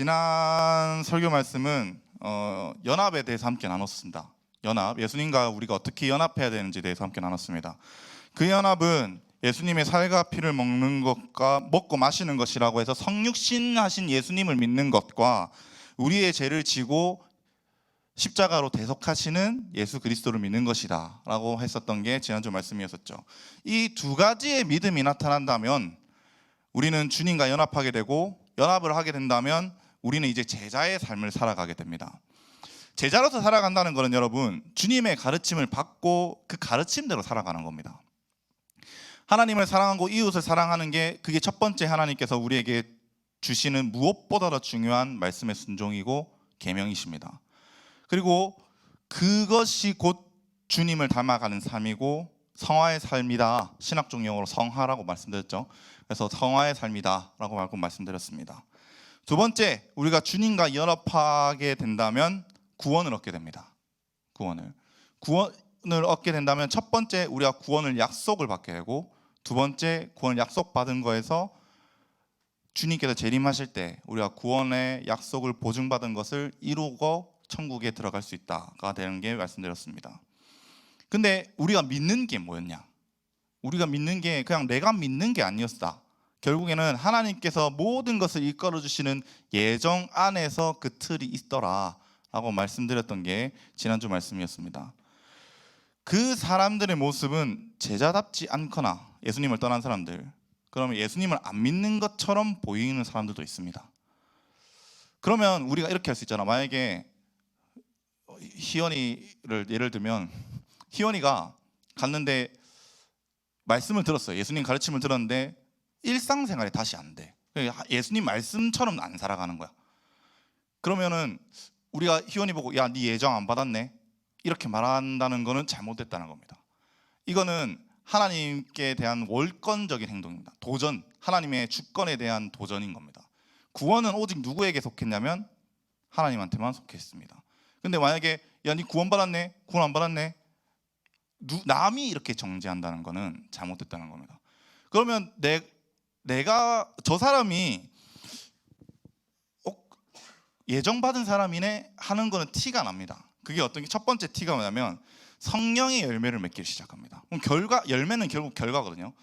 지난 설교 말씀은 연합에 대해서 함께 나눴습니다. 연합, 예수님과 우리가 어떻게 연합해야 되는지에 대해서 함께 나눴습니다. 그 연합은 예수님의 살과 피를 먹는 것과 먹고 마시는 것이라고 해서 성육신하신 예수님을 믿는 것과 우리의 죄를 지고 십자가로 대속하시는 예수 그리스도를 믿는 것이다 라고 했었던 게 지난주 말씀이었었죠. 이 두 가지의 믿음이 나타난다면 우리는 주님과 연합하게 되고, 연합을 하게 된다면 우리는 이제 제자의 삶을 살아가게 됩니다. 제자로서 살아간다는 것은 여러분, 주님의 가르침을 받고 그 가르침대로 살아가는 겁니다. 하나님을 사랑하고 이웃을 사랑하는 게, 그게 첫 번째 하나님께서 우리에게 주시는 무엇보다 더 중요한 말씀의 순종이고 계명이십니다. 그리고 그것이 곧 주님을 닮아가는 삶이고 성화의 삶이다. 신학적 용어로 성화라고 말씀드렸죠. 그래서 성화의 삶이다 라고 말씀드렸습니다. 두 번째, 우리가 주님과 연합하게 된다면 구원을 얻게 됩니다. 구원을 얻게 된다면 첫 번째, 우리가 구원을 약속을 받게 되고, 두 번째, 구원을 약속받은 거에서 주님께서 재림하실 때 우리가 구원의 약속을 보증받은 것을 이루고 천국에 들어갈 수 있다가 되는 게 말씀드렸습니다. 근데 우리가 믿는 게 뭐였냐? 우리가 믿는 게 그냥 내가 믿는 게 아니었다. 결국에는 하나님께서 모든 것을 이끌어 주시는 예정 안에서 그 틀이 있더라 라고 말씀드렸던 게 지난주 말씀이었습니다. 그 사람들의 모습은 제자답지 않거나, 예수님을 떠난 사람들, 그러면 예수님을 안 믿는 것처럼 보이는 사람들도 있습니다. 그러면 우리가 이렇게 할 수 있잖아. 만약에 희연이를 예를 들면, 희연이가 갔는데 말씀을 들었어요. 예수님 가르침을 들었는데 일상생활이 다시 안 돼. 예수님 말씀처럼 안 살아가는 거야. 그러면은 우리가 희연이 보고 야, 네 예정 안 받았네 이렇게 말한다는 거는 잘못됐다는 겁니다. 이거는 하나님께 대한 월권적인 행동입니다. 도전, 하나님의 주권에 대한 도전인 겁니다. 구원은 오직 누구에게 속했냐면 하나님한테만 속했습니다. 근데 만약에 야, 네 구원 받았네, 구원 안 받았네, 남이 이렇게 정죄한다는 거는 잘못됐다는 겁니다. 그러면 내가 저 사람이 예정받은 사람이네 하는 거는 티가 납니다. 그게 어떤 게 첫 번째 티가 뭐냐면 성령의 열매를 맺기 시작합니다. 그럼 열매는 결국 결과거든요.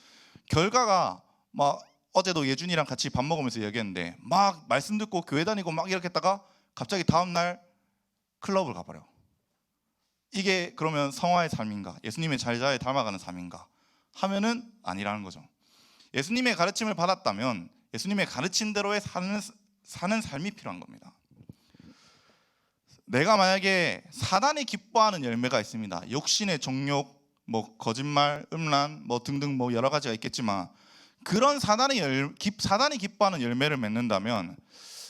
결과가 막 어제도 예준이랑 같이 밥 먹으면서 얘기했는데 막 말씀 듣고 교회 다니고 막 이렇게 했다가 갑자기 다음날 클럽을 가버려. 이게 그러면 성화의 삶인가, 예수님의 제자에 닮아가는 삶인가 하면은 아니라는 거죠. 예수님의 가르침을 받았다면 예수님의 가르침대로의 사는 삶이 필요한 겁니다. 내가 만약에 사단이 기뻐하는 열매가 있습니다. 욕심의 정욕, 뭐 거짓말, 음란, 뭐 등등 뭐 여러 가지가 있겠지만, 그런 사단이 기뻐하는 열매를 맺는다면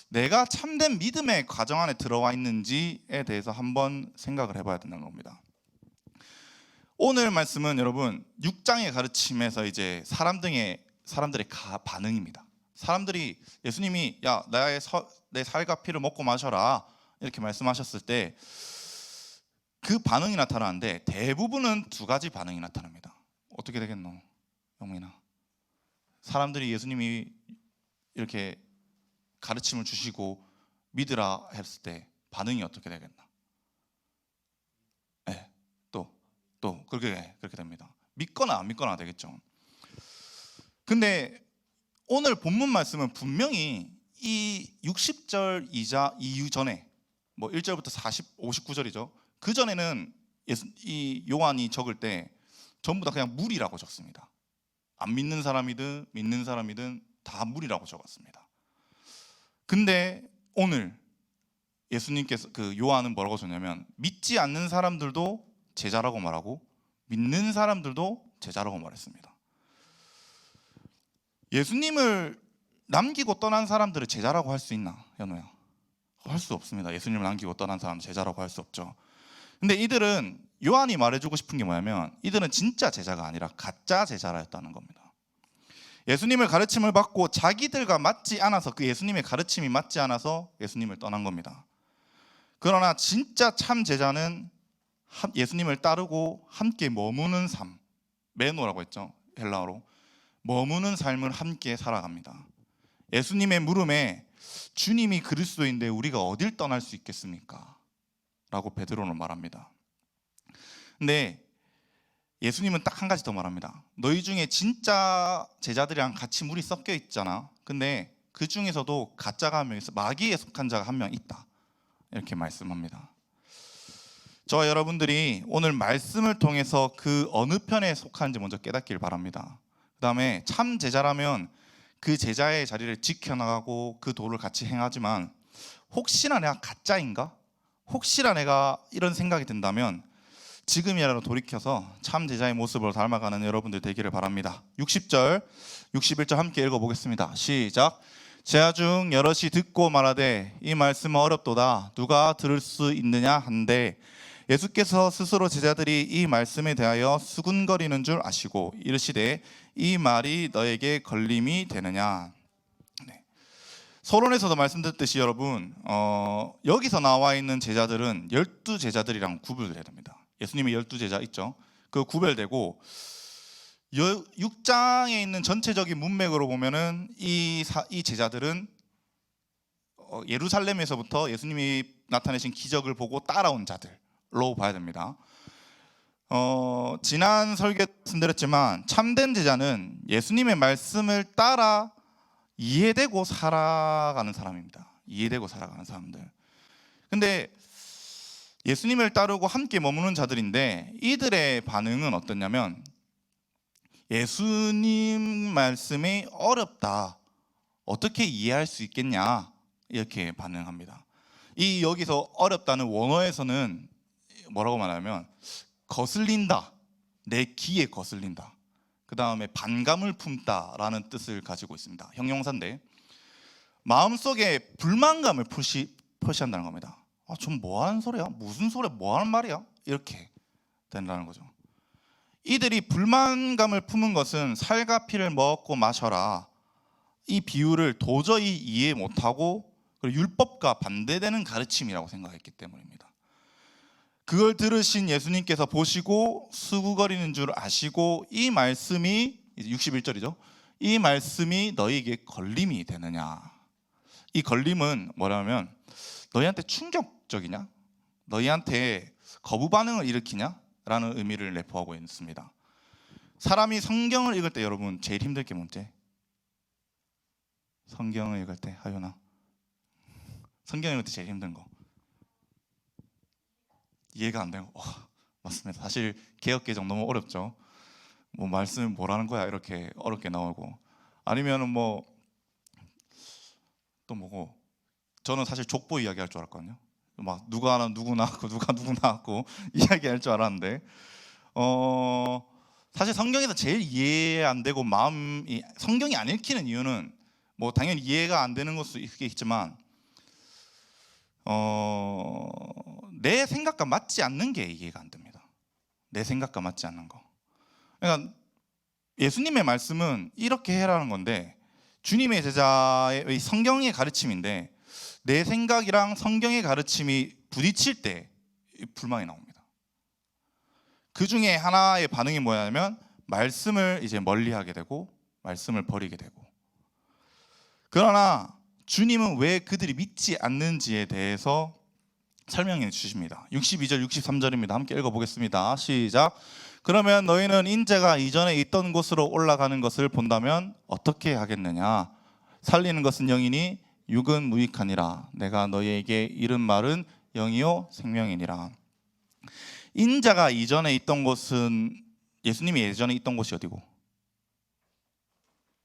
내가 참된 믿음의 과정 안에 들어와 있는지에 대해서 한번 생각을 해봐야 된다는 겁니다. 오늘 말씀은 여러분 6장의 가르침에서 이제 사람들의 반응입니다. 사람들이 예수님이 야, 내 살과 피를 먹고 마셔라 이렇게 말씀하셨을 때 그 반응이 나타나는데, 대부분은 두 가지 반응이 나타납니다. 어떻게 되겠노, 영민아? 사람들이 예수님이 이렇게 가르침을 주시고 믿으라 했을 때 반응이 어떻게 되겠나? 네, 또 그렇게 됩니다. 믿거나 안 믿거나 되겠죠. 근데 오늘 본문 말씀은 분명히 이 60절 이유 전에, 뭐 1절부터 59절이죠. 그 전에는 이 요한이 적을 때 전부 다 그냥 무리라고 적습니다. 안 믿는 사람이든 믿는 사람이든 다 무리라고 적었습니다. 근데 오늘 예수님께서 그 요한은 뭐라고 적냐면 믿지 않는 사람들도 제자라고 말하고 믿는 사람들도 제자라고 말했습니다. 예수님을 남기고 떠난 사람들을 제자라고 할 수 있나, 현우야? 할 수 없습니다. 예수님을 남기고 떠난 사람 제자라고 할 수 없죠. 근데 이들은, 요한이 말해주고 싶은 게 뭐냐면 이들은 진짜 제자가 아니라 가짜 제자라였다는 겁니다. 예수님을 가르침을 받고 자기들과 맞지 않아서, 그 예수님의 가르침이 맞지 않아서 예수님을 떠난 겁니다. 그러나 진짜 참 제자는 예수님을 따르고 함께 머무는 삶, 메노라고 했죠, 헬라어로. 머무는 삶을 함께 살아갑니다. 예수님의 물음에 주님이 그리스도인데 우리가 어딜 떠날 수 있겠습니까? 라고 베드로는 말합니다. 근데 예수님은 딱 한 가지 더 말합니다. 너희 중에 진짜 제자들이랑 같이 물이 섞여 있잖아. 근데 그 중에서도 가짜가 한 명 있어. 마귀에 속한 자가 한 명 있다. 이렇게 말씀합니다. 저와 여러분들이 오늘 말씀을 통해서 그 어느 편에 속하는지 먼저 깨닫길 바랍니다. 그 다음에 참 제자라면 그 제자의 자리를 지켜나가고 그 도를 같이 행하지만 혹시나 내가 가짜인가? 혹시나 내가 이런 생각이 든다면 지금이라도 돌이켜서 참 제자의 모습으로 닮아가는 여러분들 되기를 바랍니다. 60절, 61절 함께 읽어보겠습니다. 시작. 제자 중 여럿이 듣고 말하되 이 말씀은 어렵도다 누가 들을 수 있느냐 한데 예수께서 스스로 제자들이 이 말씀에 대하여 수군거리는 줄 아시고 이르시되 이 말이 너에게 걸림이 되느냐. 네. 서론에서도 말씀드렸듯이 여러분 여기서 나와 있는 제자들은 12제자들이랑 구별돼야 됩니다. 예수님의 12제자 있죠. 그 구별되고 6장에 있는 전체적인 문맥으로 보면은 이 제자들은 예루살렘에서부터 예수님이 나타내신 기적을 보고 따라온 자들로 봐야 됩니다. 지난 설교에 말씀드렸지만 참된 제자는 예수님의 말씀을 따라 이해되고 살아가는 사람입니다. 이해되고 살아가는 사람들. 근데 예수님을 따르고 함께 머무는 자들인데 이들의 반응은 어떠냐면 예수님 말씀이 어렵다. 어떻게 이해할 수 있겠냐? 이렇게 반응합니다. 이 여기서 어렵다는 원어에서는 뭐라고 말하면 거슬린다. 내 귀에 거슬린다. 그 다음에 반감을 품다라는 뜻을 가지고 있습니다. 형용사인데 마음속에 불만감을 표시한다는 겁니다. 좀 뭐하는 소리야? 무슨 소리야? 뭐하는 말이야? 이렇게 된다는 거죠. 이들이 불만감을 품은 것은 살과 피를 먹고 마셔라 이 비유를 도저히 이해 못하고 율법과 반대되는 가르침이라고 생각했기 때문입니다. 그걸 들으신 예수님께서 보시고 수구거리는 줄 아시고 이 말씀이 61절이죠. 이 말씀이 너희에게 걸림이 되느냐. 이 걸림은 뭐냐면 너희한테 충격적이냐? 너희한테 거부 반응을 일으키냐? 라는 의미를 내포하고 있습니다. 사람이 성경을 읽을 때 여러분 제일 힘들 게 뭔지? 성경을 읽을 때 하윤아 성경 읽을 때 제일 힘든 거 이해가 안 되고 맞습니다. 사실 개역개정 너무 어렵죠. 뭐 말씀을 뭐라는 거야 이렇게 어렵게 나오고 아니면은 뭐 또 뭐고 저는 사실 족보 이야기할 줄 알았거든요. 막 누가 누구 낳았고 누가 누구 낳았고 이야기할 줄 알았는데 사실 성경에서 제일 이해 안 되고 마음이 성경이 안 읽히는 이유는 뭐 당연히 이해가 안 되는 것도 있겠지만 내 생각과 맞지 않는 게 이해가 안 됩니다. 내 생각과 맞지 않는 거. 그러니까 예수님의 말씀은 이렇게 해라는 건데 주님의 제자의 성경의 가르침인데 내 생각이랑 성경의 가르침이 부딪힐 때 불만이 나옵니다. 그 중에 하나의 반응이 뭐냐면 말씀을 이제 멀리하게 되고 말씀을 버리게 되고 그러나 주님은 왜 그들이 믿지 않는지에 대해서 설명해 주십니다. 62절 63절입니다. 함께 읽어보겠습니다. 시작. 그러면 너희는 인자가 이전에 있던 곳으로 올라가는 것을 본다면 어떻게 하겠느냐? 살리는 것은 영이니 육은 무익하니라. 내가 너희에게 이른 말은 영이요 생명이니라. 인자가 이전에 있던 곳은 예수님이 예전에 있던 곳이 어디고?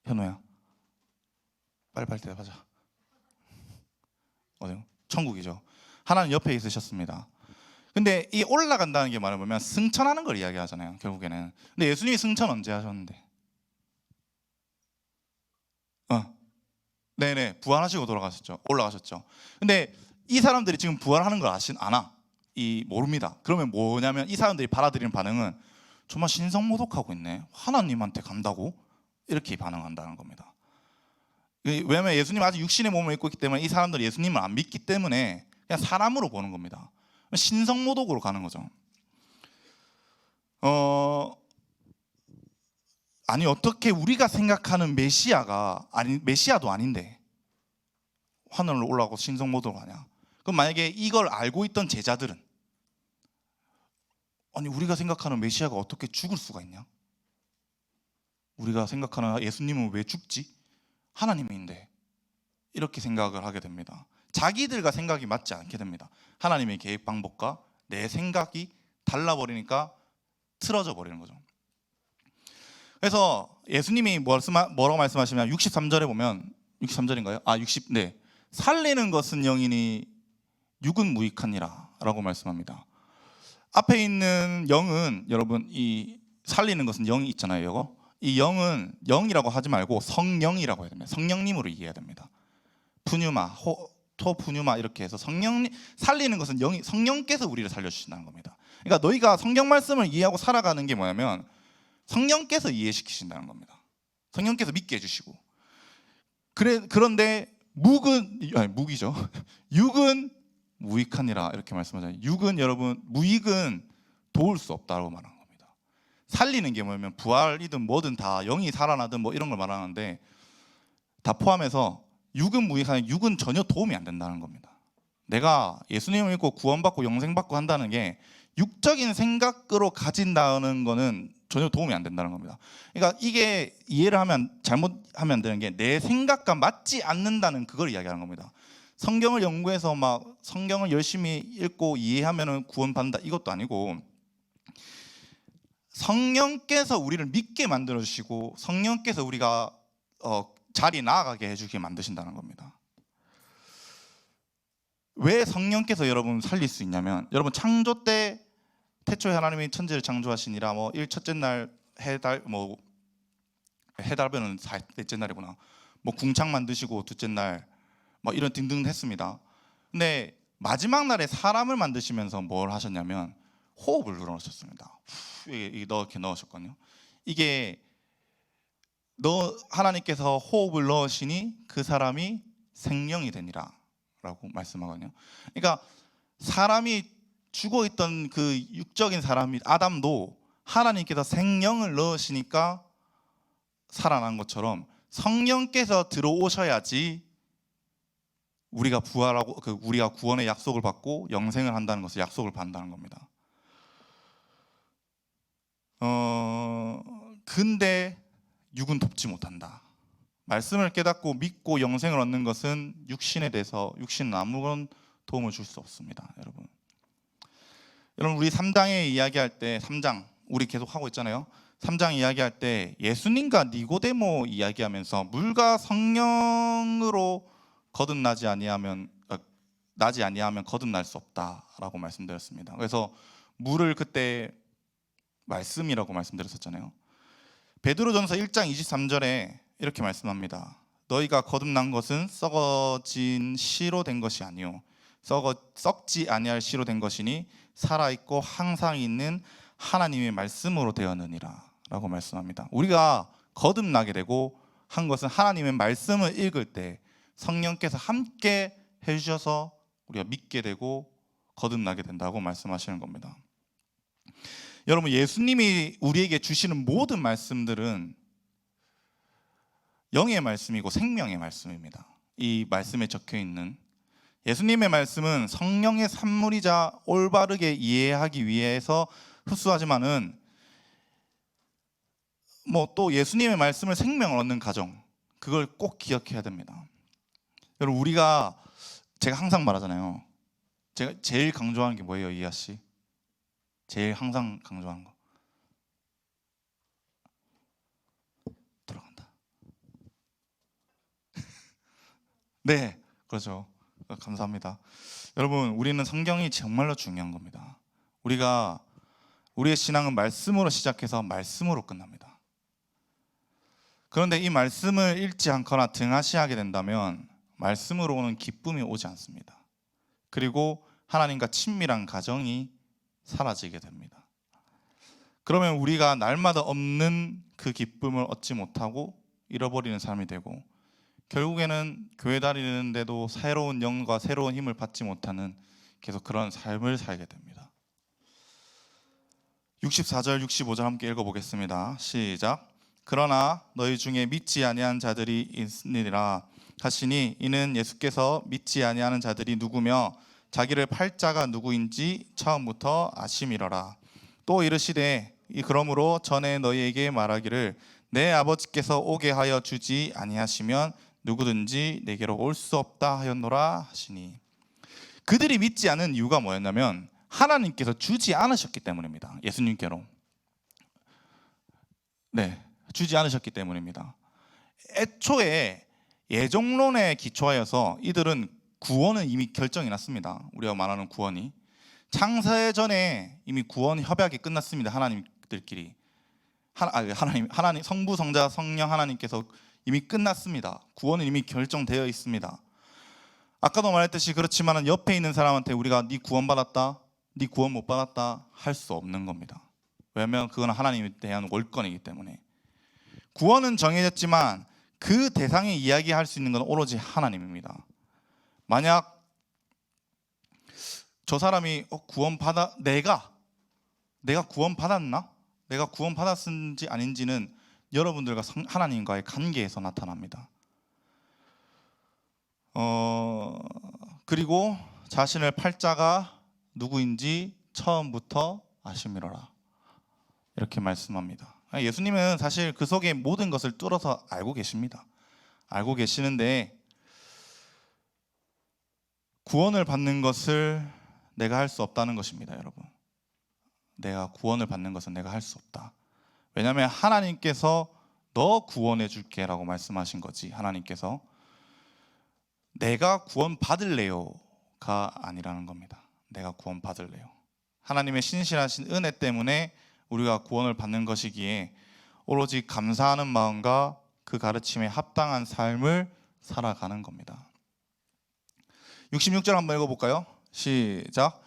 현우야 빨리빨리 대답하자. 어디요? 천국이죠. 하나님 옆에 있으셨습니다. 근데 이 올라간다는 게 말하면 승천하는 걸 이야기하잖아요. 결국에는. 근데 예수님이 승천 언제 하셨는데? 네네 부활하시고 돌아가셨죠. 올라가셨죠. 근데 이 사람들이 지금 부활하는 걸 아나? 모릅니다. 그러면 뭐냐면 이 사람들이 받아들이는 반응은 정말 신성모독하고 있네. 하나님한테 간다고? 이렇게 반응한다는 겁니다. 왜냐하면 예수님 아직 육신의 몸을 입고 있기 때문에 이 사람들이 예수님을 안 믿기 때문에 그냥 사람으로 보는 겁니다. 신성모독으로 가는 거죠. 아니 어떻게 우리가 생각하는 메시아도 아닌데 하늘로 올라가고 신성 모드로 가냐? 그럼 만약에 이걸 알고 있던 제자들은, 아니 우리가 생각하는 메시아가 어떻게 죽을 수가 있냐? 우리가 생각하는 예수님은 왜 죽지? 하나님인데, 이렇게 생각을 하게 됩니다. 자기들과 생각이 맞지 않게 됩니다. 하나님의 계획 방법과 내 생각이 달라버리니까 틀어져 버리는 거죠. 그래서 예수님이 뭐라고 말씀하시면 63절에 보면, 63절인가요? 네. 살리는 것은 영이니 육은 무익하니라 라고 말씀합니다. 앞에 있는 영은, 여러분 이 살리는 것은 영이 있잖아요. 이거 이 영은 영이라고 하지 말고 성령이라고 해야 됩니다. 성령님으로 이해해야 됩니다. 푸뉴마, 토푸뉴마 이렇게 해서 성령님, 살리는 것은 영이, 성령께서 우리를 살려주신다는 겁니다. 그러니까 너희가 성경 말씀을 이해하고 살아가는 게 뭐냐면 성령께서 이해시키신다는 겁니다. 성령께서 믿게 해주시고, 그런데 무기죠. 육은 무익하니라 이렇게 말씀하잖아요. 육은, 여러분, 무익은 도울 수 없다고 말하는 겁니다. 살리는 게 뭐냐면 부활이든 뭐든 다, 영이 살아나든 뭐 이런 걸 말하는데 다 포함해서 육은 무익하니, 육은 전혀 도움이 안 된다는 겁니다. 내가 예수님을 믿고 구원받고 영생받고 한다는 게 육적인 생각으로 가진다는 거는 전혀 도움이 안 된다는 겁니다. 그러니까 이게 이해를 하면, 잘못하면 안 되는 게 내 생각과 맞지 않는다는 그걸 이야기하는 겁니다. 성경을 연구해서 막 성경을 열심히 읽고 이해하면 구원받는다, 이것도 아니고, 성령께서 우리를 믿게 만들어 주시고 성령께서 우리가 자리 나아가게 해주게 만드신다는 겁니다. 왜 성령께서 여러분 살릴 수 있냐면, 여러분 창조 때 태초에 하나님이 천지를 창조하시니라, 뭐 일첫째 날 해달변은 4대째 날이구나, 뭐 궁창 만드시고 둘째 날 뭐 이런 등등 했습니다. 근데 마지막 날에 사람을 만드시면서 뭘 하셨냐면 호흡을 불어넣으셨습니다. 이렇게 넣으셨거든요. 이게 하나님께서 호흡을 넣으시니 그 사람이 생명이 되니라 라고 말씀하거든요. 그러니까 사람이 죽어있던 그 육적인 사람이, 아담도 하나님께서 생명을 넣으시니까 살아난 것처럼 성령께서 들어오셔야지 우리가 부활하고 우리가 구원의 약속을 받고 영생을 한다는 것을 약속을 받는다는 겁니다. 근데 육은 돕지 못한다. 말씀을 깨닫고 믿고 영생을 얻는 것은 육신에 대해서, 육신은 아무런 도움을 줄 수 없습니다. 여러분 우리 3장에 이야기할 때, 3장 우리 계속 하고 있잖아요. 3장 이야기할 때 예수님과 니고데모 이야기하면서 물과 성령으로 거듭나지 아니하면 거듭날 수 없다라고 말씀드렸습니다. 그래서 물을 그때 말씀이라고 말씀드렸었잖아요. 베드로전서 1장 23절에 이렇게 말씀합니다. 너희가 거듭난 것은 썩어진 씨로 된 것이 아니요 썩지 아니할 씨로 된 것이니 살아있고 항상 있는 하나님의 말씀으로 되었느니라 라고 말씀합니다. 우리가 거듭나게 되고 한 것은 하나님의 말씀을 읽을 때 성령께서 함께 해주셔서 우리가 믿게 되고 거듭나게 된다고 말씀하시는 겁니다. 여러분 예수님이 우리에게 주시는 모든 말씀들은 영의 말씀이고 생명의 말씀입니다. 이 말씀에 적혀있는 예수님의 말씀은 성령의 산물이자 올바르게 이해하기 위해서 흡수하지만은 또 예수님의 말씀을 생명을 얻는 과정, 그걸 꼭 기억해야 됩니다. 여러분 제가 항상 말하잖아요. 제가 제일 강조하는 게 뭐예요, 이하 씨? 제일 항상 강조하는 거. 돌아간다. 네, 그렇죠. 감사합니다. 여러분 우리는 성경이 정말로 중요한 겁니다. 우리의 신앙은 말씀으로 시작해서 말씀으로 끝납니다. 그런데 이 말씀을 읽지 않거나 등한시하게 된다면 말씀으로 오는 기쁨이 오지 않습니다. 그리고 하나님과 친밀한 가정이 사라지게 됩니다. 그러면 우리가 날마다 없는 그 기쁨을 얻지 못하고 잃어버리는 삶이 되고, 결국에는 교회 다니는데도 새로운 영과 새로운 힘을 받지 못하는 계속 그런 삶을 살게 됩니다. 64절 65절 함께 읽어보겠습니다. 시작. 그러나 너희 중에 믿지 아니한 자들이 있으리라. 하시니 이는 예수께서 믿지 아니하는 자들이 누구며 자기를 팔 자가 누구인지 처음부터 아심이러라. 또 이르시되 그러므로 전에 너희에게 말하기를 내 아버지께서 오게 하여 주지 아니하시면 누구든지 내게로 올 수 없다 하였노라 하시니, 그들이 믿지 않은 이유가 뭐였냐면 하나님께서 주지 않으셨기 때문입니다. 예수님께로 주지 않으셨기 때문입니다. 애초에 예정론에 기초하여서 이들은 구원은 이미 결정이 났습니다. 우리가 말하는 구원이 창세 전에 이미 구원 협약이 끝났습니다. 하나님들끼리 하나님 성부 성자 성령 하나님께서 이미 끝났습니다. 구원은 이미 결정되어 있습니다. 아까도 말했듯이 그렇지만 옆에 있는 사람한테 우리가 네 구원 받았다, 네 구원 못 받았다 할 수 없는 겁니다. 왜냐하면 그건 하나님에 대한 월권이기 때문에. 구원은 정해졌지만 그 대상이 이야기할 수 있는 건 오로지 하나님입니다. 만약 저 사람이 내가 구원 받았나? 내가 구원 받았는지 아닌지는 여러분들과 하나님과의 관계에서 나타납니다. 그리고 자신을 팔 자가 누구인지 처음부터 아심이로라, 이렇게 말씀합니다. 예수님은 사실 그 속에 모든 것을 뚫어서 알고 계십니다. 알고 계시는데 구원을 받는 것을 내가 할 수 없다는 것입니다. 여러분, 내가 구원을 받는 것은 내가 할 수 없다. 왜냐하면 하나님께서 너 구원해 줄게 라고 말씀하신 거지, 하나님께서 내가 구원 받을래요가 아니라는 겁니다. 내가 구원 받을래요. 하나님의 신실하신 은혜 때문에 우리가 구원을 받는 것이기에 오로지 감사하는 마음과 그 가르침에 합당한 삶을 살아가는 겁니다. 66절 한번 읽어볼까요? 시작.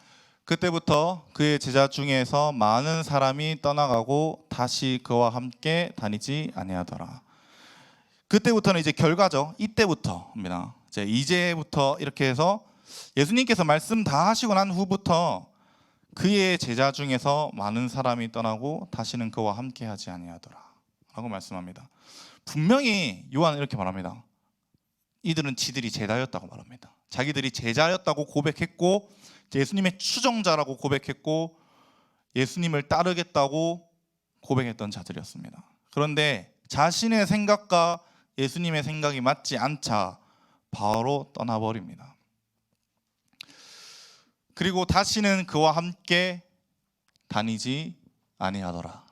그때부터 그의 제자 중에서 많은 사람이 떠나가고 다시 그와 함께 다니지 아니하더라. 그때부터는 이제 결과죠. 이때부터입니다. 이제부터 이렇게 해서 예수님께서 말씀 다 하시고 난 후부터 그의 제자 중에서 많은 사람이 떠나고 다시는 그와 함께 하지 아니하더라 라고 말씀합니다. 분명히 요한은 이렇게 말합니다. 이들은 지들이 제자였다고 말합니다. 자기들이 제자였다고 고백했고 예수님의 추종자라고 고백했고 예수님을 따르겠다고 고백했던 자들이었습니다. 그런데 자신의 생각과 예수님의 생각이 맞지 않자 바로 떠나버립니다. 그리고 다시는 그와 함께 다니지 아니하더라.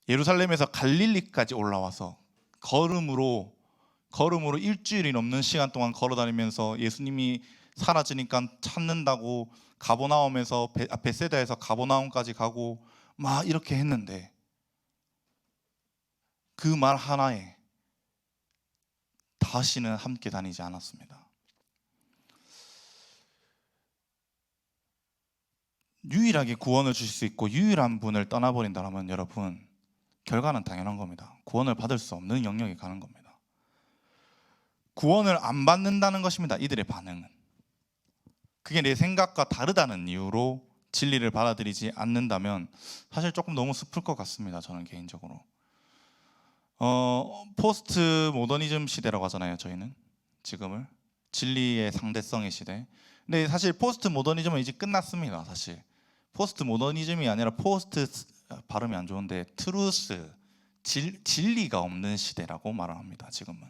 예루살렘에서 갈릴리까지 올라와서 걸음으로 일주일이 넘는 시간 동안 걸어다니면서 예수님이 사라지니까 찾는다고 가버나움에서 베세다에서 가버나움까지 가고 막 이렇게 했는데 그 말 하나에 다시는 함께 다니지 않았습니다. 유일하게 구원을 주실 수 있고 유일한 분을 떠나버린다면 여러분, 결과는 당연한 겁니다. 구원을 받을 수 없는 영역에 가는 겁니다. 구원을 안 받는다는 것입니다. 이들의 반응은 그게 내 생각과 다르다는 이유로 진리를 받아들이지 않는다면 사실 조금 너무 슬플 것 같습니다. 저는 개인적으로 포스트 모더니즘 시대라고 하잖아요. 저희는 지금을 진리의 상대성의 시대. 근데 사실 포스트 모더니즘은 이제 끝났습니다. 사실 포스트 모더니즘이 아니라 발음이 안 좋은데 트루스, 진리가 없는 시대라고 말을 합니다. 지금은.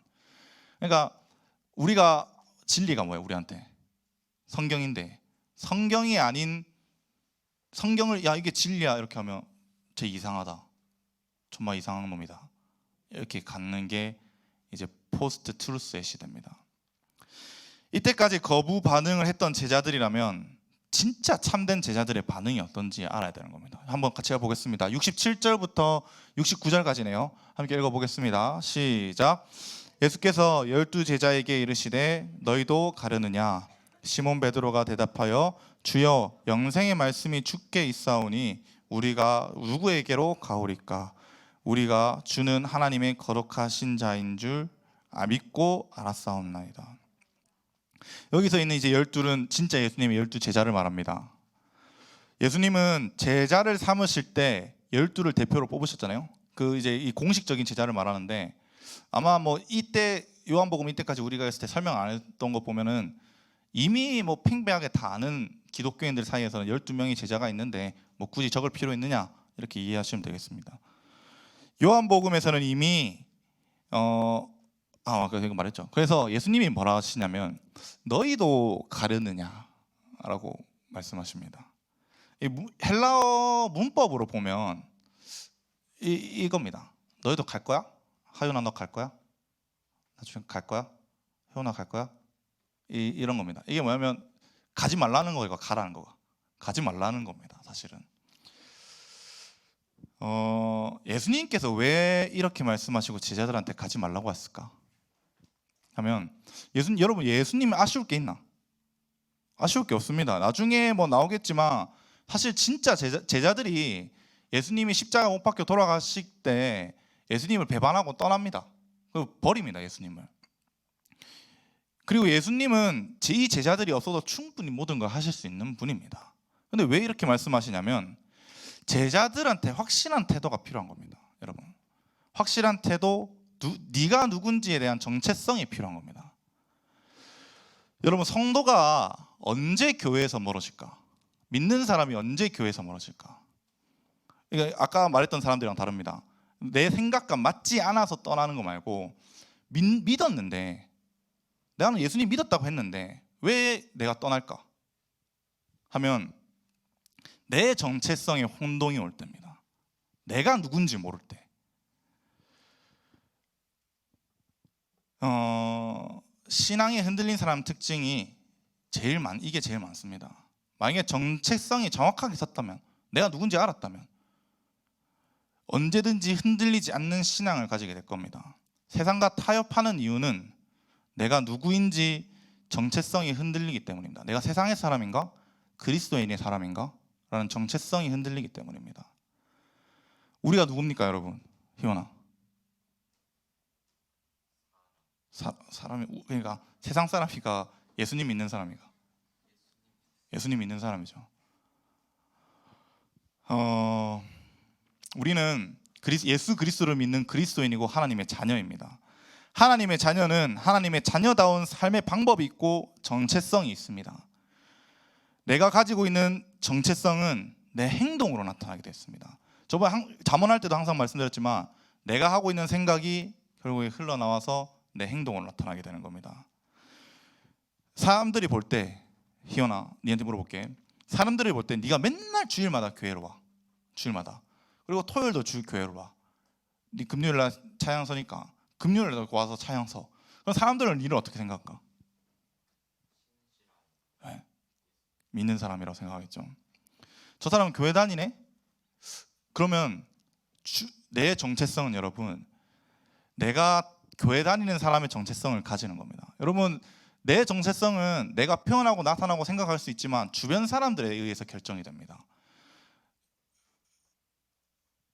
그러니까 우리가 진리가 뭐예요? 우리한테 성경인데 성경이 아닌 성경을 야 이게 진리야 이렇게 하면 쟤 이상하다, 정말 이상한 놈이다 이렇게 갖는 게 이제 포스트 트루스의 시대입니다. 이때까지 거부 반응을 했던 제자들이라면 진짜 참된 제자들의 반응이 어떤지 알아야 되는 겁니다. 한번 같이 보겠습니다. 67절부터 69절까지네요. 함께 읽어보겠습니다. 시작. 예수께서 12 제자에게 이르시되 너희도 가려느냐? 시몬 베드로가 대답하여 주여 영생의 말씀이 주께 있사오니 우리가 누구에게로 가오리까? 우리가 주는 하나님의 거룩하신 자인 줄 믿고 알았사옵나이다. 여기서 있는 이제 12는 진짜 예수님의 12 제자를 말합니다. 예수님은 제자를 삼으실 때 12를 대표로 뽑으셨잖아요. 그 이제 이 공식적인 제자를 말하는데 아마 뭐 이때 요한복음 이때까지 우리가 했을 때 설명 안 했던 거 보면은 이미 뭐 팽배하게 다 아는 기독교인들 사이에서는 12명의 제자가 있는데 뭐 굳이 적을 필요 있느냐 이렇게 이해하시면 되겠습니다. 요한복음에서는 이미 그거 말했죠. 그래서 예수님이 뭐라 하시냐면 너희도 가려느냐라고 말씀하십니다. 이 헬라어 문법으로 보면 이겁니다. 너희도 갈 거야? 하윤아 너 갈 거야? 나중에 갈 거야? 효나 갈 거야? 이런 겁니다. 이게 뭐냐면 가지 말라는 거가 가라는 거가 가지 말라는 겁니다. 사실은 예수님께서 왜 이렇게 말씀하시고 제자들한테 가지 말라고 했을까 하면 여러분 예수님이 아쉬울 게 있나? 아쉬울 게 없습니다. 나중에 뭐 나오겠지만 사실 진짜 제자들이 예수님이 십자가 못 박혀 돌아가실 때 예수님을 배반하고 떠납니다. 버립니다. 예수님을. 그리고 예수님은 이 제자들이 없어도 충분히 모든 걸 하실 수 있는 분입니다. 근데 왜 이렇게 말씀하시냐면 제자들한테 확실한 태도가 필요한 겁니다. 여러분 확실한 태도, 네가 누군지에 대한 정체성이 필요한 겁니다. 여러분 성도가 언제 교회에서 멀어질까? 믿는 사람이 언제 교회에서 멀어질까? 이게 아까 말했던 사람들이랑 다릅니다. 내 생각과 맞지 않아서 떠나는 거 말고 믿었는데 나는 예수님 믿었다고 했는데 왜 내가 떠날까? 하면 내 정체성에 혼동이 올 때입니다. 내가 누군지 모를 때. 신앙이 흔들린 사람 특징이 이게 제일 많습니다. 만약에 정체성이 정확하게 섰다면, 내가 누군지 알았다면 언제든지 흔들리지 않는 신앙을 가지게 될 겁니다. 세상과 타협하는 이유는 내가 누구인지 정체성이 흔들리기 때문입니다. 내가 세상의 사람인가? 그리스도인의 사람인가? 라는 정체성이 흔들리기 때문입니다. 우리가 누굽니까 여러분? 희원아, 사람이 그러니까 세상 사람이가 예수님 믿는 사람이가? 예수님 믿는 사람이죠. 우리는 예수 그리스도를 믿는 그리스도인이고 하나님의 자녀입니다. 하나님의 자녀는 하나님의 자녀다운 삶의 방법이 있고 정체성이 있습니다. 내가 가지고 있는 정체성은 내 행동으로 나타나게 됐습니다. 저번에 잠언할 때도 항상 말씀드렸지만 내가 하고 있는 생각이 결국에 흘러나와서 내 행동으로 나타나게 되는 겁니다. 사람들이 볼 때, 희연아 니한테 물어볼게. 사람들이 볼 때 네가 맨날 주일마다 교회로 와. 주일마다. 그리고 토요일도 교회로 와. 네 금요일날 차양 서니까 금요일날 와서 차양 서. 그럼 사람들은 니를 어떻게 생각할까? 네. 믿는 사람이라고 생각하겠죠. 저 사람은 교회 다니네? 그러면 내 정체성은 여러분 내가 교회 다니는 사람의 정체성을 가지는 겁니다. 여러분 내 정체성은 내가 표현하고 나타나고 생각할 수 있지만 주변 사람들에 의해서 결정이 됩니다.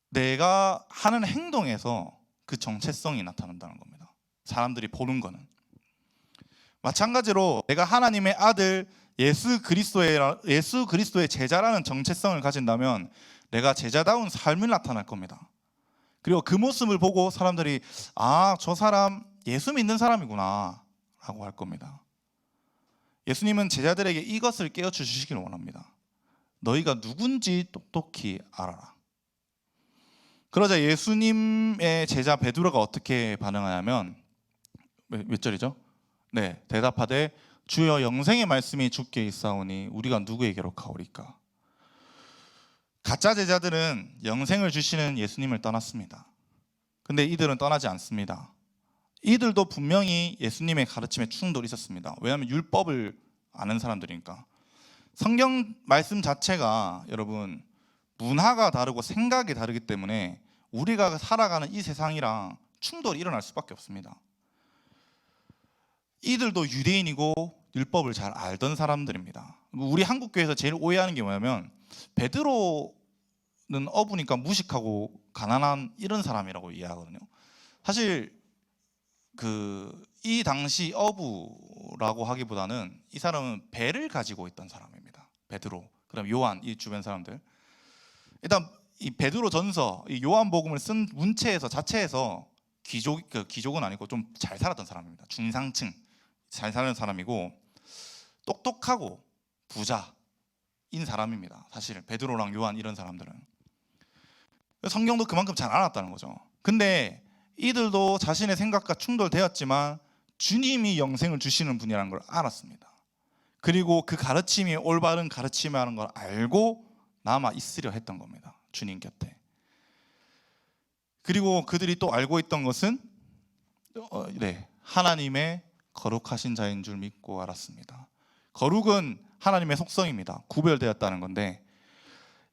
내가 하는 행동에서 그 정체성이 나타난다는 겁니다. 사람들이 보는 거는. 마찬가지로 내가 하나님의 아들 예수 그리스도의 제자라는 정체성을 가진다면 내가 제자다운 삶을 나타날 겁니다. 그리고 그 모습을 보고 사람들이 저 사람 예수 믿는 사람이구나 라고 할 겁니다. 예수님은 제자들에게 이것을 깨우쳐 주시길 원합니다. 너희가 누군지 똑똑히 알아라. 그러자 예수님의 제자 베드로가 어떻게 반응하냐면 몇 절이죠? 네, 대답하되 주여 영생의 말씀이 주께 있사오니 우리가 누구에게로 가오리까? 가짜 제자들은 영생을 주시는 예수님을 떠났습니다. 근데 이들은 떠나지 않습니다. 이들도 분명히 예수님의 가르침에 충돌이 있었습니다. 왜냐하면 율법을 아는 사람들이니까. 성경 말씀 자체가 여러분 문화가 다르고 생각이 다르기 때문에 우리가 살아가는 이 세상이랑 충돌이 일어날 수밖에 없습니다. 이들도 유대인이고 율법을 잘 알던 사람들입니다. 우리 한국교회에서 제일 오해하는 게 뭐냐면 베드로는 어부니까 무식하고 가난한 이런 사람이라고 이해하거든요. 사실 이 당시 어부라고 하기보다는 이 사람은 배를 가지고 있던 사람입니다. 베드로, 그다음 요한, 이 주변 사람들. 일단 이 베드로 전서, 이 요한복음을 쓴 문체에서 자체에서 귀족은 아니고 좀 잘 살았던 사람입니다. 중상층 잘 사는 사람이고 똑똑하고 부자인 사람입니다. 사실 베드로랑 요한 이런 사람들은 성경도 그만큼 잘 알았다는 거죠. 근데 이들도 자신의 생각과 충돌되었지만 주님이 영생을 주시는 분이라는 걸 알았습니다. 그리고 그 가르침이 올바른 가르침이라는 걸 알고 남아 있으려 했던 겁니다. 주님 곁에. 그리고 그들이 또 알고 있던 것은 하나님의 거룩하신 자인 줄 믿고 알았습니다. 거룩은 하나님의 속성입니다. 구별되었다는 건데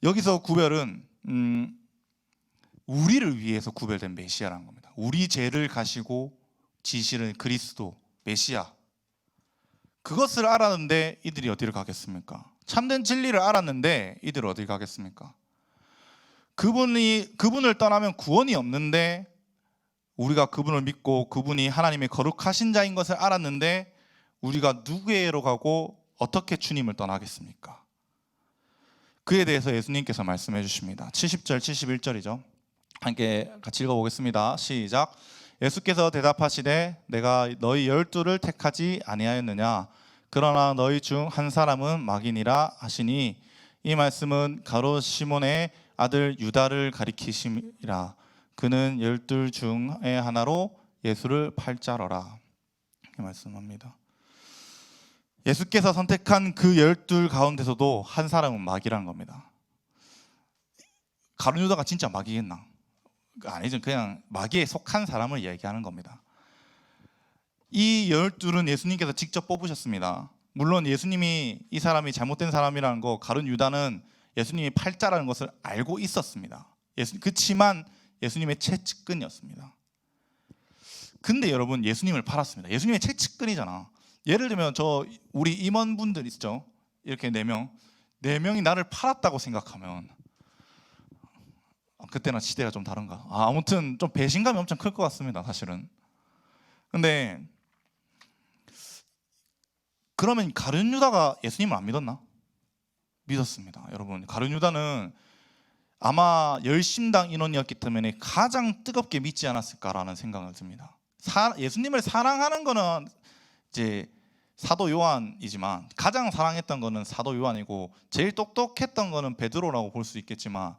여기서 구별은 우리를 위해서 구별된 메시아라는 겁니다. 우리 죄를 가시고 지시는 그리스도 메시아, 그것을 알았는데 이들이 어디를 가겠습니까? 참된 진리를 알았는데 이들이 어디 가겠습니까? 그분을 떠나면 구원이 없는데 우리가 그분을 믿고 그분이 하나님의 거룩하신 자인 것을 알았는데 우리가 누구에게로 가고 어떻게 주님을 떠나겠습니까? 그에 대해서 예수님께서 말씀해 주십니다. 70절 71절이죠. 함께 같이 읽어보겠습니다. 시작. 예수께서 대답하시되 내가 너희 12를 택하지 아니하였느냐? 그러나 너희 중 한 사람은 마귀니라 하시니 이 말씀은 가롯 시몬의 아들 유다를 가리키심이라. 그는 12 중에 하나로 예수를 팔자러라. 이렇게 말씀합니다. 예수께서 선택한 그 12 가운데서도 한 사람은 마귀라는 겁니다. 가룟 유다가 진짜 마귀겠나? 아니죠. 그냥 마귀에 속한 사람을 얘기하는 겁니다. 이 12은 예수님께서 직접 뽑으셨습니다. 물론 예수님이 이 사람이 잘못된 사람이라는 거, 가룟 유다는 예수님이 팔자라는 것을 알고 있었습니다. 그렇지만 예수님의 최측근이었습니다. 근데 여러분, 예수님을 팔았습니다. 예수님의 최측근이잖아. 예를 들면 우리 임원분들 있죠. 이렇게 4명이 나를 팔았다고 생각하면 그때는 시대가 좀 다른가? 아무튼 좀 배신감이 엄청 클 것 같습니다. 사실은. 근데 그러면 가룟 유다가 예수님을 안 믿었나? 믿었습니다. 여러분, 가룟 유다는 아마 열심당 인원이었기 때문에 가장 뜨겁게 믿지 않았을까라는 생각을 듭니다. 예수님을 사랑하는 거는 이제 사도 요한이지만 가장 사랑했던 거는 사도 요한이고 제일 똑똑했던 거는 베드로라고 볼 수 있겠지만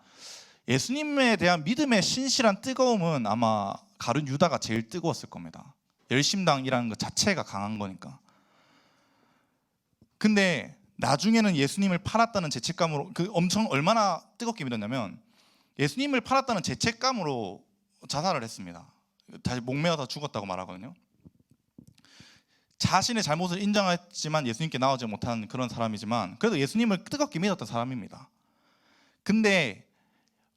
예수님에 대한 믿음의 신실한 뜨거움은 아마 가룟 유다가 제일 뜨거웠을 겁니다. 열심당이라는 것 자체가 강한 거니까. 근데 나중에는 예수님을 팔았다는 죄책감으로 얼마나 뜨겁게 믿었냐면 예수님을 팔았다는 죄책감으로 자살을 했습니다. 다시 목매어서 죽었다고 말하거든요. 자신의 잘못을 인정했지만 예수님께 나오지 못한 그런 사람이지만 그래도 예수님을 뜨겁게 믿었던 사람입니다. 근데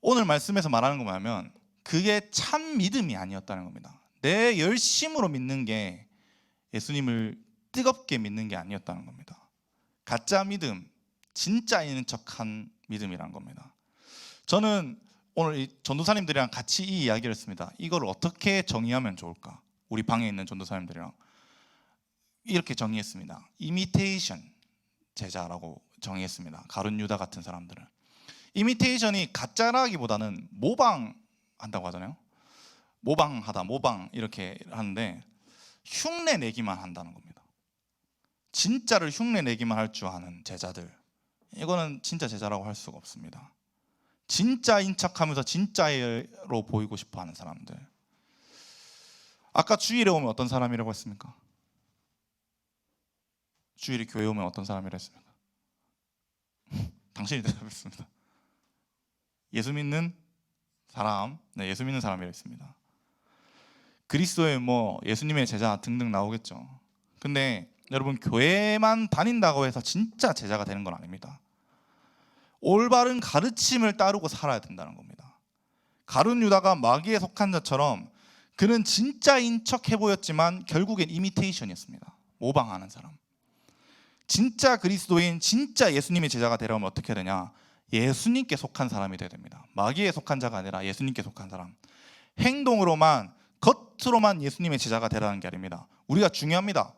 오늘 말씀에서 말하는 거 뭐냐면 그게 참 믿음이 아니었다는 겁니다. 내 열심으로 믿는 게 예수님을 뜨겁게 믿는 게 아니었다는 겁니다. 가짜 믿음, 진짜인 척한 믿음이란 겁니다. 저는 오늘 전도사님들이랑 같이 이 이야기를 했습니다. 이걸 어떻게 정의하면 좋을까? 우리 방에 있는 전도사님들이랑 이렇게 정의했습니다. 이미테이션 제자라고 정의했습니다. 가룟 유다 같은 사람들은 이미테이션이 가짜라기보다는 모방한다고 하잖아요. 모방 이렇게 하는데 흉내 내기만 한다는 겁니다. 진짜를 흉내 내기만 할 줄 아는 제자들, 이거는 진짜 제자라고 할 수가 없습니다. 진짜인 척하면서 진짜로 보이고 싶어하는 사람들. 아까 주일에 오면 어떤 사람이라고 했습니까? 주일에 교회 오면 어떤 사람이라고 했습니까? 당신이 대답했습니다. 예수 믿는 사람, 예수 믿는 사람이라고 했습니다. 그리스도의 예수님의 제자 등등 나오겠죠. 근데 여러분, 교회만 다닌다고 해서 진짜 제자가 되는 건 아닙니다. 올바른 가르침을 따르고 살아야 된다는 겁니다. 가룟 유다가 마귀에 속한 자처럼 그는 진짜인 척 해보였지만 결국엔 이미테이션이었습니다. 모방하는 사람. 진짜 그리스도인, 진짜 예수님의 제자가 되려면 어떻게 되냐? 예수님께 속한 사람이 되어야 됩니다. 마귀에 속한 자가 아니라 예수님께 속한 사람. 행동으로만, 겉으로만 예수님의 제자가 되라는 게 아닙니다. 우리가 중요합니다.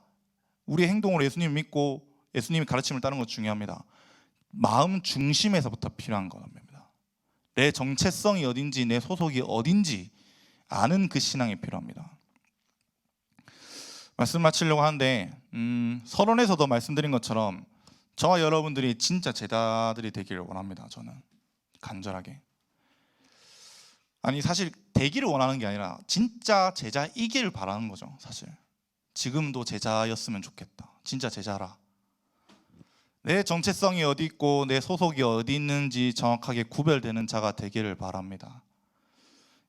우리의 행동으로 예수님을 믿고 예수님의 가르침을 따르는 것 중요합니다. 마음 중심에서부터 필요한 겁니다. 내 정체성이 어딘지, 내 소속이 어딘지 아는 그 신앙이 필요합니다. 말씀 마치려고 하는데 서론에서도 말씀드린 것처럼 저와 여러분들이 진짜 제자들이 되기를 원합니다. 저는 간절하게. 아니 사실 되기를 원하는 게 아니라 진짜 제자이기를 바라는 거죠. 사실 지금도 제자였으면 좋겠다. 진짜 제자라. 내 정체성이 어디 있고 내 소속이 어디 있는지 정확하게 구별되는 자가 되기를 바랍니다.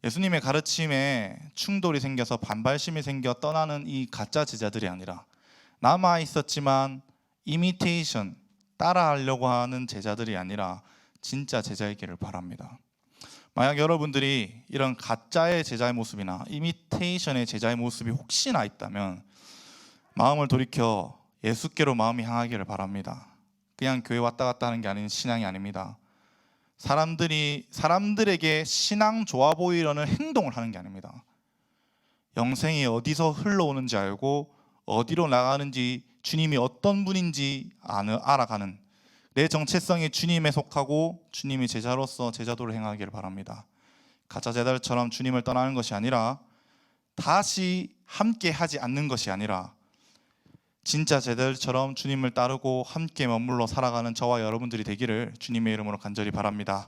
예수님의 가르침에 충돌이 생겨서 반발심이 생겨 떠나는 이 가짜 제자들이 아니라 남아 있었지만 이미테이션, 따라하려고 하는 제자들이 아니라 진짜 제자이기를 바랍니다. 만약 여러분들이 이런 가짜의 제자의 모습이나 이미테이션의 제자의 모습이 혹시나 있다면 마음을 돌이켜 예수께로 마음이 향하기를 바랍니다. 그냥 교회 왔다 갔다 하는 게 아닌 신앙이 아닙니다. 사람들에게 신앙 좋아 보이려는 행동을 하는 게 아닙니다. 영생이 어디서 흘러오는지 알고 어디로 나가는지 주님이 어떤 분인지 알아가는 내 정체성이 주님에 속하고 주님이 제자로서 제자도를 행하기를 바랍니다. 가짜 제자들처럼 주님을 떠나는 것이 아니라 다시 함께 하지 않는 것이 아니라 진짜 제자들처럼 주님을 따르고 함께 머물러 살아가는 저와 여러분들이 되기를 주님의 이름으로 간절히 바랍니다.